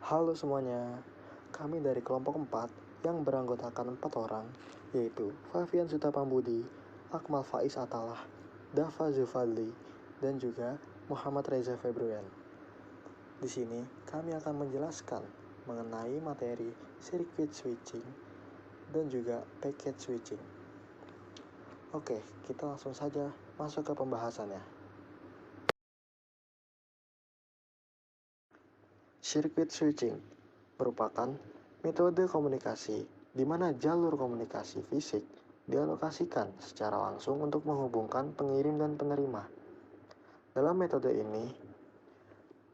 Halo semuanya, kami dari kelompok 4 yang beranggotakan 4 orang, yaitu Favian Sutapambudi, Akmal Faiz Atalah, Dava Zulfadli, dan juga Muhammad Reza Februan. Di sini kami akan menjelaskan mengenai materi circuit switching dan juga packet switching. Oke, kita langsung saja masuk ke pembahasannya. Circuit switching merupakan metode komunikasi di mana jalur komunikasi fisik dialokasikan secara langsung untuk menghubungkan pengirim dan penerima. Dalam metode ini,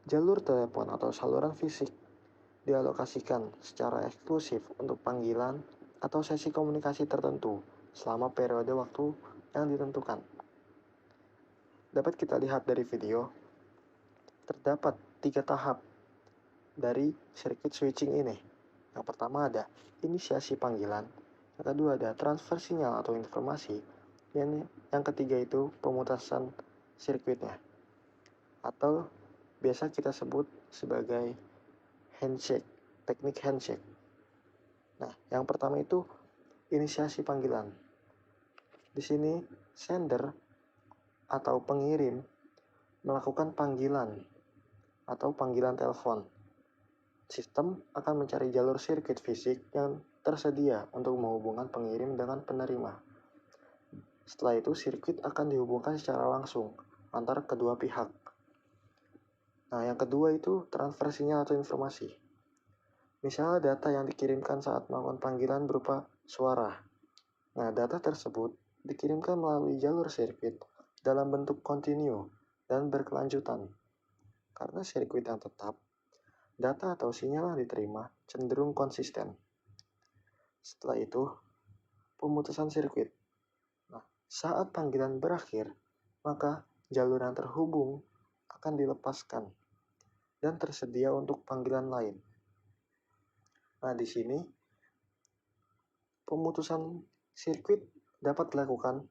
jalur telepon atau saluran fisik dialokasikan secara eksklusif untuk panggilan atau sesi komunikasi tertentu selama periode waktu yang ditentukan. Dapat kita lihat dari video, terdapat 3 tahap dari circuit switching ini. Yang pertama ada inisiasi panggilan, yang kedua ada transfer sinyal atau informasi, yang ketiga itu pemutasan sirkuitnya, atau biasa kita sebut sebagai handshake, teknik handshake. Nah, yang pertama itu inisiasi panggilan. Di sini sender atau pengirim melakukan panggilan atau panggilan telepon. Sistem akan mencari jalur sirkuit fisik yang tersedia untuk menghubungkan pengirim dengan penerima. Setelah itu, sirkuit akan dihubungkan secara langsung antar kedua pihak. Nah, yang kedua itu transfer sinyal atau informasi. Misalnya data yang dikirimkan saat melakukan panggilan berupa suara. Nah, data tersebut dikirimkan melalui jalur sirkuit dalam bentuk kontinu dan berkelanjutan. Karena sirkuit yang tetap, data atau sinyal yang diterima cenderung konsisten. Setelah itu, pemutusan sirkuit. Nah, saat panggilan berakhir, maka jalur yang terhubung akan dilepaskan dan tersedia untuk panggilan lain. Nah, di sini pemutusan sirkuit dapat dilakukan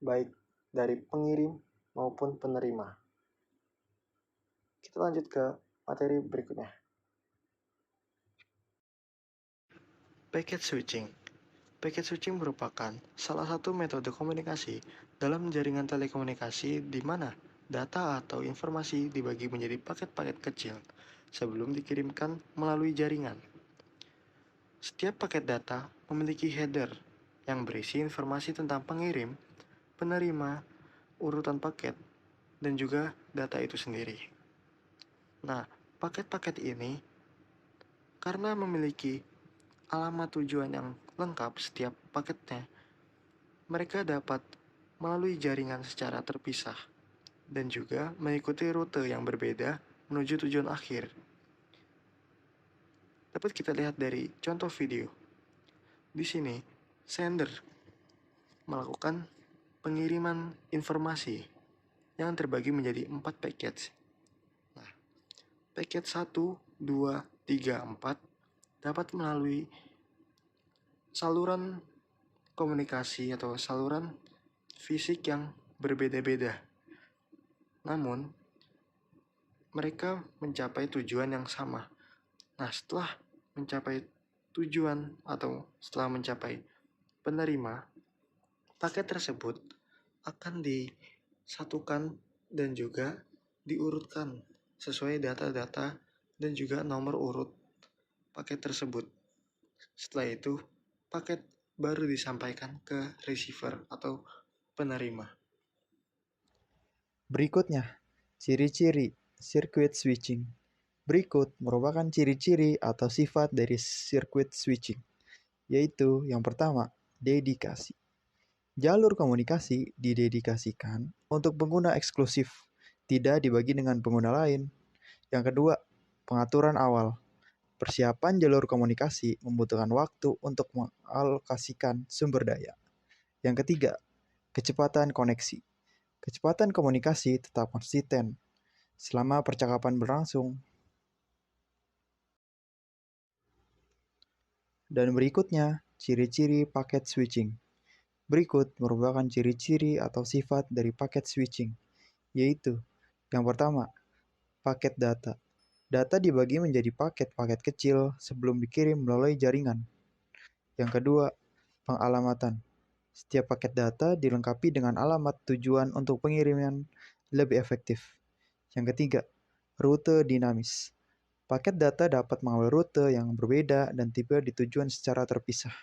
baik dari pengirim maupun penerima. Kita lanjut ke materi berikutnya. Packet switching. Packet switching merupakan salah satu metode komunikasi dalam jaringan telekomunikasi di mana data atau informasi dibagi menjadi paket-paket kecil sebelum dikirimkan melalui jaringan. Setiap paket data memiliki header yang berisi informasi tentang pengirim, penerima, urutan paket, dan juga data itu sendiri. Nah, paket-paket ini karena memiliki alamat tujuan yang lengkap setiap paketnya, mereka dapat melalui jaringan secara terpisah dan juga mengikuti rute yang berbeda menuju tujuan akhir. Dapat kita lihat dari contoh video. Di sini, sender melakukan pengiriman informasi yang terbagi menjadi 4 paket. Nah, paket 1, 2, 3, 4 dapat melalui saluran komunikasi atau saluran fisik yang berbeda-beda. Namun, mereka mencapai tujuan yang sama. Nah, setelah mencapai tujuan atau setelah mencapai penerima, paket tersebut akan disatukan dan juga diurutkan sesuai data-data dan juga nomor urut paket tersebut. Setelah itu, paket baru disampaikan ke receiver atau penerima. Berikutnya, ciri-ciri circuit switching. Berikut merupakan ciri-ciri atau sifat dari circuit switching, yaitu yang pertama, dedikasi. Jalur komunikasi didedikasikan untuk pengguna eksklusif, tidak dibagi dengan pengguna lain. Yang kedua, pengaturan awal. Persiapan jalur komunikasi membutuhkan waktu untuk mengalokasikan sumber daya. Yang ketiga, kecepatan koneksi. Kecepatan komunikasi tetap konsisten selama percakapan berlangsung. Dan berikutnya, ciri-ciri paket switching. Berikut merupakan ciri-ciri atau sifat dari paket switching, yaitu yang pertama, paket data. Data dibagi menjadi paket-paket kecil sebelum dikirim melalui jaringan. Yang kedua, pengalamatan. Setiap paket data dilengkapi dengan alamat tujuan untuk pengiriman lebih efektif. Yang ketiga, rute dinamis. Paket data dapat mengambil rute yang berbeda dan tiba di tujuan secara terpisah.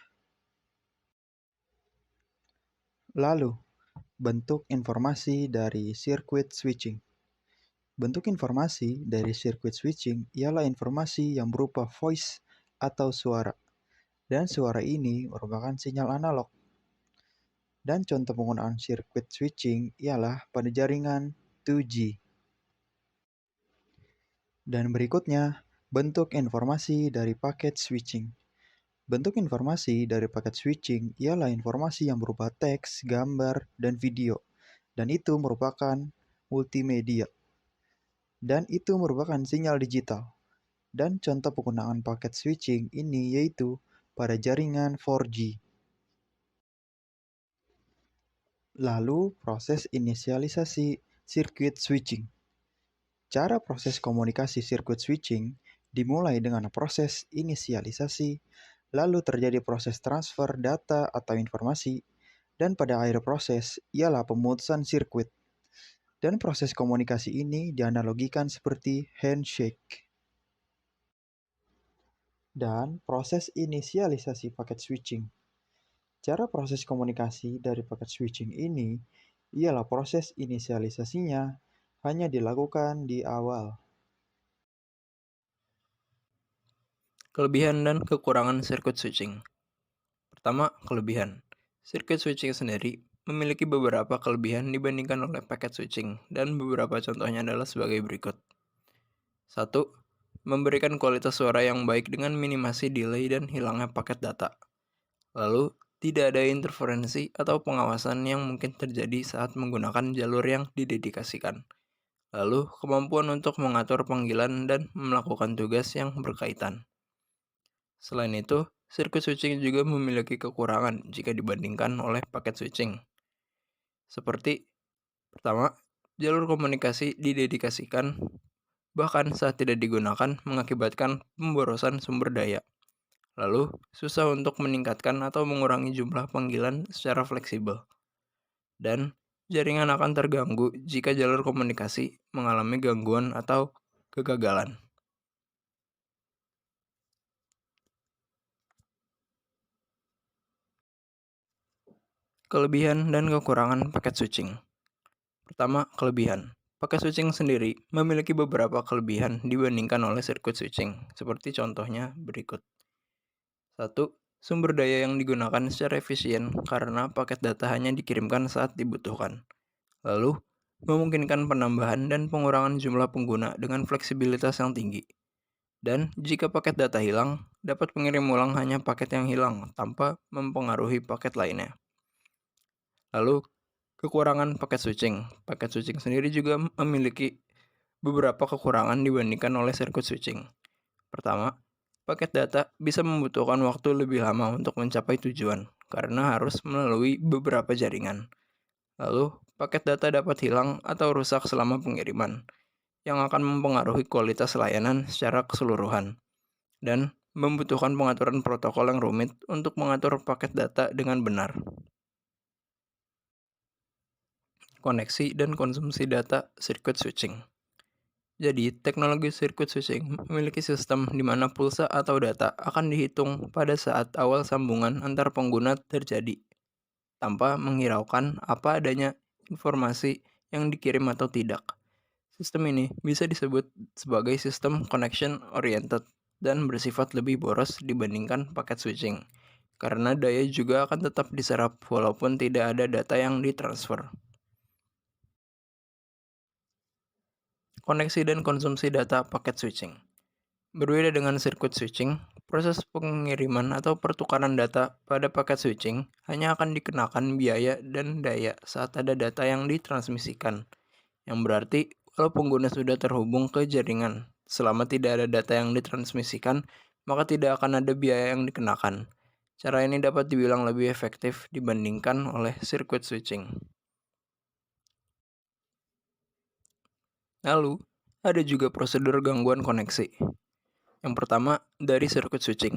Lalu, bentuk informasi dari sirkuit switching. Bentuk informasi dari sirkuit switching ialah informasi yang berupa voice atau suara, dan suara ini merupakan sinyal analog. Dan contoh penggunaan sirkuit switching ialah pada jaringan 2G. Dan berikutnya, bentuk informasi dari paket switching. Bentuk informasi dari paket switching ialah informasi yang berupa teks, gambar, dan video, dan itu merupakan multimedia. Dan itu merupakan sinyal digital. Dan contoh penggunaan paket switching ini yaitu pada jaringan 4G. Lalu, proses inisialisasi sirkuit switching. Cara proses komunikasi sirkuit switching dimulai dengan proses inisialisasi, lalu terjadi proses transfer data atau informasi, dan pada akhir proses ialah pemutusan sirkuit. Dan proses komunikasi ini dianalogikan seperti handshake. Dan proses inisialisasi paket switching. Cara proses komunikasi dari paket switching ini ialah proses inisialisasinya hanya dilakukan di awal. Kelebihan dan kekurangan sirkuit switching. Pertama, kelebihan. Sirkuit switching sendiri memiliki beberapa kelebihan dibandingkan oleh paket switching, dan beberapa contohnya adalah sebagai berikut. 1. Memberikan kualitas suara yang baik dengan minimasi delay dan hilangnya paket data. Lalu, tidak ada interferensi atau pengawasan yang mungkin terjadi saat menggunakan jalur yang didedikasikan. Lalu, kemampuan untuk mengatur panggilan dan melakukan tugas yang berkaitan. Selain itu, sirkuit switching juga memiliki kekurangan jika dibandingkan oleh paket switching. Seperti, pertama, jalur komunikasi didedikasikan, bahkan saat tidak digunakan mengakibatkan pemborosan sumber daya. Lalu, susah untuk meningkatkan atau mengurangi jumlah panggilan secara fleksibel. Dan, jaringan akan terganggu jika jalur komunikasi mengalami gangguan atau kegagalan. Kelebihan dan kekurangan paket switching. Pertama, kelebihan. Paket switching sendiri memiliki beberapa kelebihan dibandingkan oleh sirkuit switching, seperti contohnya berikut. 1. Sumber daya yang digunakan secara efisien karena paket data hanya dikirimkan saat dibutuhkan. Lalu, memungkinkan penambahan dan pengurangan jumlah pengguna dengan fleksibilitas yang tinggi. Dan jika paket data hilang, dapat mengirim ulang hanya paket yang hilang tanpa mempengaruhi paket lainnya. Lalu, kekurangan paket switching. Paket switching sendiri juga memiliki beberapa kekurangan dibandingkan oleh sirkuit switching. Pertama, paket data bisa membutuhkan waktu lebih lama untuk mencapai tujuan karena harus melalui beberapa jaringan. Lalu, paket data dapat hilang atau rusak selama pengiriman, yang akan mempengaruhi kualitas layanan secara keseluruhan, dan membutuhkan pengaturan protokol yang rumit untuk mengatur paket data dengan benar. Koneksi dan konsumsi data sirkuit switching. Jadi, teknologi sirkuit switching memiliki sistem di mana pulsa atau data akan dihitung pada saat awal sambungan antar pengguna terjadi, tanpa menghiraukan apa adanya informasi yang dikirim atau tidak. Sistem ini bisa disebut sebagai sistem connection oriented dan bersifat lebih boros dibandingkan paket switching, karena daya juga akan tetap diserap walaupun tidak ada data yang ditransfer. Koneksi dan konsumsi data paket switching. Berbeda dengan sirkuit switching, proses pengiriman atau pertukaran data pada paket switching hanya akan dikenakan biaya dan daya saat ada data yang ditransmisikan, yang berarti kalau pengguna sudah terhubung ke jaringan, selama tidak ada data yang ditransmisikan, maka tidak akan ada biaya yang dikenakan. Cara ini dapat dibilang lebih efektif dibandingkan oleh sirkuit switching. Lalu, Ada juga prosedur gangguan koneksi. Yang pertama, dari circuit switching.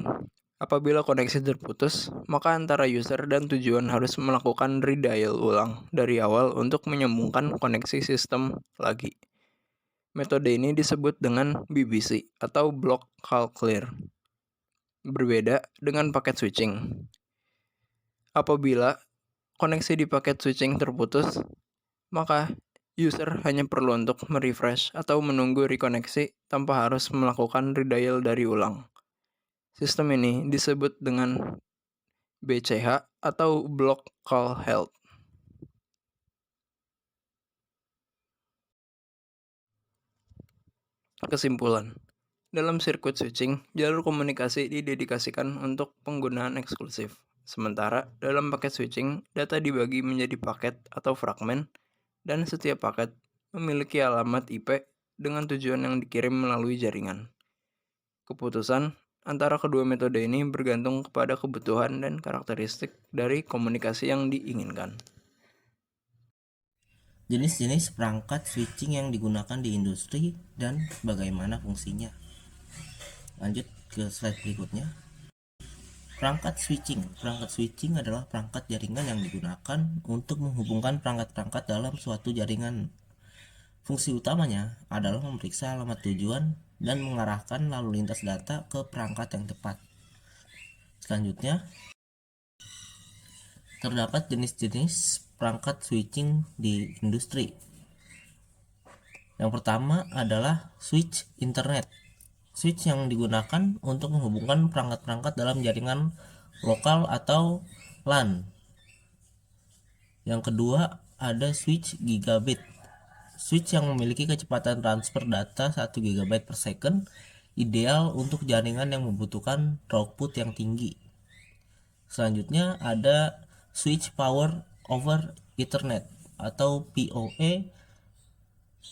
Apabila koneksi terputus, maka antara user dan tujuan harus melakukan redial ulang dari awal untuk menyambungkan koneksi sistem lagi. Metode ini disebut dengan BBC atau Block Call Clear. Berbeda dengan paket switching. Apabila koneksi di paket switching terputus, maka user hanya perlu untuk merefresh atau menunggu rekoneksi tanpa harus melakukan redial dari ulang. Sistem ini disebut dengan BCH atau Block Call Halt. Kesimpulan, dalam sirkuit switching, jalur komunikasi didedikasikan untuk penggunaan eksklusif. Sementara dalam paket switching, data dibagi menjadi paket atau fragmen, dan setiap paket memiliki alamat IP dengan tujuan yang dikirim melalui jaringan. Keputusan antara kedua metode ini bergantung kepada kebutuhan dan karakteristik dari komunikasi yang diinginkan. Jenis-jenis perangkat switching yang digunakan di industri dan bagaimana fungsinya. Lanjut ke slide berikutnya. Perangkat switching adalah perangkat jaringan yang digunakan untuk menghubungkan perangkat-perangkat dalam suatu jaringan. Fungsi utamanya adalah memeriksa alamat tujuan dan mengarahkan lalu lintas data ke perangkat yang tepat. Selanjutnya, terdapat jenis-jenis perangkat switching di industri. Yang pertama adalah switch internet. Switch yang digunakan untuk menghubungkan perangkat-perangkat dalam jaringan lokal atau LAN. Yang kedua ada switch gigabit. Switch yang memiliki kecepatan transfer data 1 GB per second, ideal untuk jaringan yang membutuhkan throughput yang tinggi. Selanjutnya ada switch power over Ethernet atau PoE,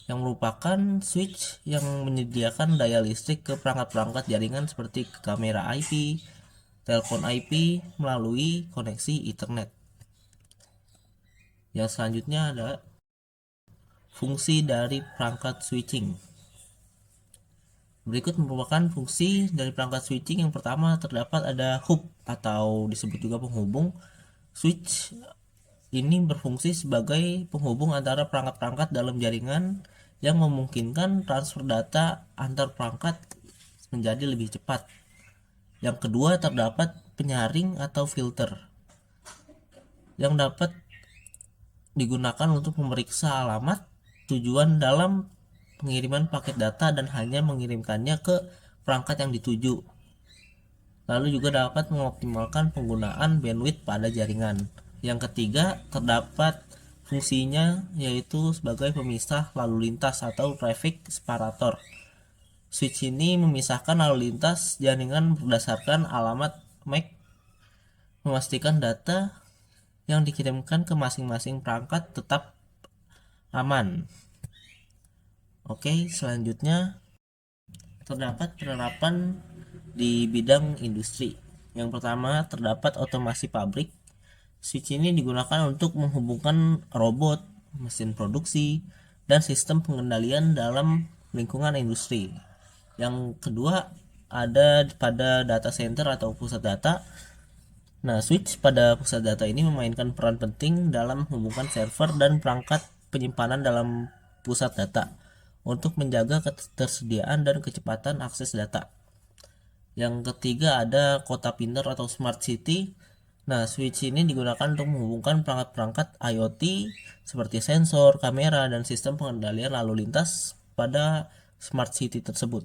yang merupakan switch yang menyediakan daya listrik ke perangkat-perangkat jaringan seperti kamera IP, telepon IP melalui koneksi Ethernet. Yang selanjutnya adalah fungsi dari perangkat switching. Berikut merupakan fungsi dari perangkat switching. Yang pertama terdapat ada hub atau disebut juga penghubung. Switch ini berfungsi sebagai penghubung antara perangkat-perangkat dalam jaringan yang memungkinkan transfer data antar perangkat menjadi lebih cepat. Yang kedua terdapat penyaring atau filter yang dapat digunakan untuk memeriksa alamat tujuan dalam pengiriman paket data dan hanya mengirimkannya ke perangkat yang dituju. Lalu juga dapat mengoptimalkan penggunaan bandwidth pada jaringan. Yang ketiga terdapat fungsinya yaitu sebagai pemisah lalu lintas atau traffic separator. Switch ini memisahkan lalu lintas jaringan berdasarkan alamat MAC, memastikan data yang dikirimkan ke masing-masing perangkat tetap aman. Oke, selanjutnya terdapat penerapan di bidang industri. Yang pertama terdapat otomasi pabrik. Switch ini digunakan untuk menghubungkan robot, mesin produksi, dan sistem pengendalian dalam lingkungan industri. Yang kedua ada pada data center atau pusat data. Nah, switch pada pusat data ini memainkan peran penting dalam menghubungkan server dan perangkat penyimpanan dalam pusat data untuk menjaga ketersediaan dan kecepatan akses data. Yang ketiga ada kota pintar atau smart city. Nah, switch ini digunakan untuk menghubungkan perangkat-perangkat IoT seperti sensor, kamera, dan sistem pengendalian lalu lintas pada smart city tersebut.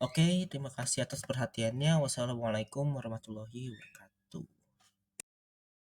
Oke, terima kasih atas perhatiannya. Wassalamualaikum warahmatullahi wabarakatuh.